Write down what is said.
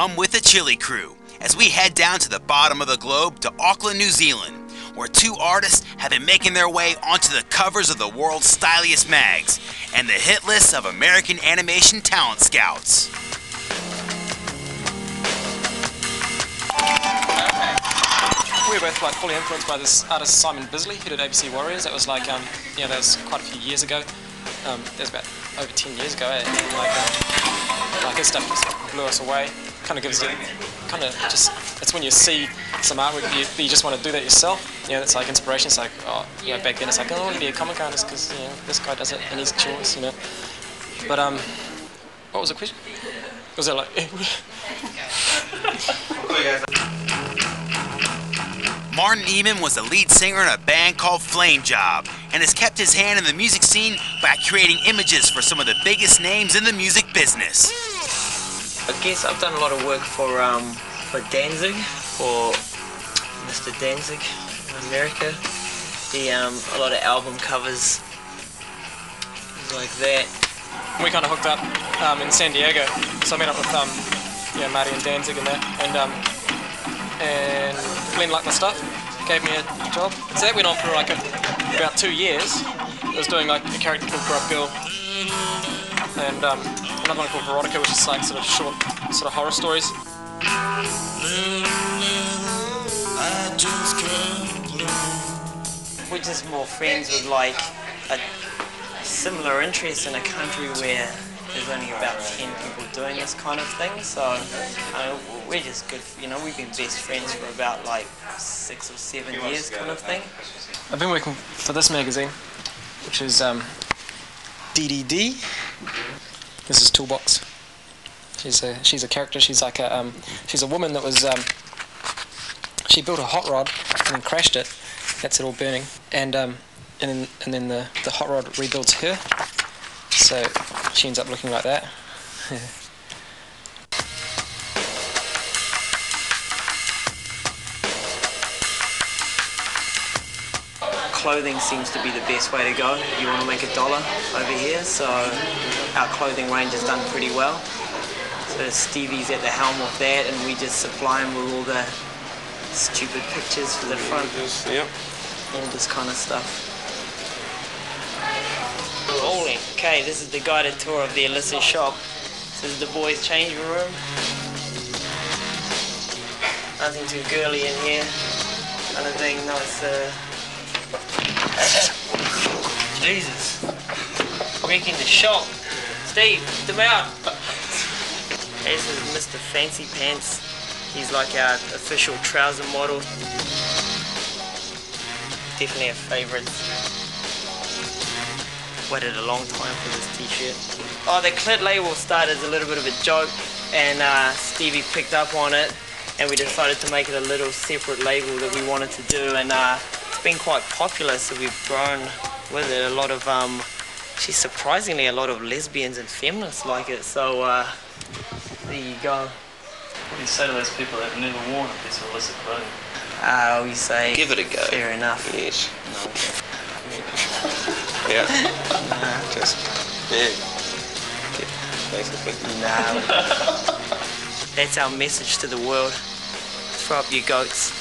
Come with the Chilli crew as we head down to the bottom of the globe to Auckland, New Zealand, where two artists have been making their way onto the covers of the world's styliest mags and the hit lists of American animation talent scouts. We were both like fully influenced by this artist Simon Bisley, who did ABC Warriors. That was like, that was quite a few years ago. That was about over 10 years ago. And like his stuff just blew us away. Kind of gives you, it's when you see some artwork, you just want to do that yourself. It's like inspiration. It's like, back then it's like, I want to be a comic artist because this guy does it and he's choice, But what was the question? Was it like? Martin Emond was the lead singer in a band called Flame Job and has kept his hand in the music scene by creating images for some of the biggest names in the music business. I guess I've done a lot of work for Danzig, for Mr. Danzig in America. A lot of album covers, things like that. We kind of hooked up in San Diego, so I met up with Marty and Danzig and that, and Glenn liked my stuff, gave me a job. So that went on for like about 2 years. I was doing like a character called Grub Girl, and another one called Veronica, which is like sort of short, sort of horror stories. We're just more friends with like a similar interest in a country where there's only about 10 people doing this kind of thing, so we're just good, we've been best friends for about like 6 or 7 years kind of thing. I've been working for this magazine, which is DDD. This is Toolbox. She's a character. She's like she's a woman that was she built a hot rod and then crashed it. That's it all burning, and then the hot rod rebuilds her. So she ends up looking like that. Clothing seems to be the best way to go if you want to make $1 over here, so our clothing range is done pretty well. So Stevie's at the helm of that, and we just supply him with all the stupid pictures for the front. Yep. All this kind of stuff. Rolling. Okay, this is the guided tour of the Illicit shop. This is the boys' changing room. Nothing too girly in here. Kind of thing. No, it's Jesus. Wrecking the shop. Steve, get them out. This is Mr. Fancy Pants. He's like our official trouser model. Definitely a favourite. Waited a long time for this t-shirt. Oh, the Clit label started as a little bit of a joke, and Stevie picked up on it, and we decided to make it a little separate label that we wanted to do, and it's been quite popular, so we've grown with it. A lot of, surprisingly, a lot of lesbians and feminists like it, so there you go. What do you say to those people that have never worn a piece of illicit clothing? We say, give it a go. Fair enough. Yes. Yeah. Just basically. Nah. That's our message to the world. Throw up your goats.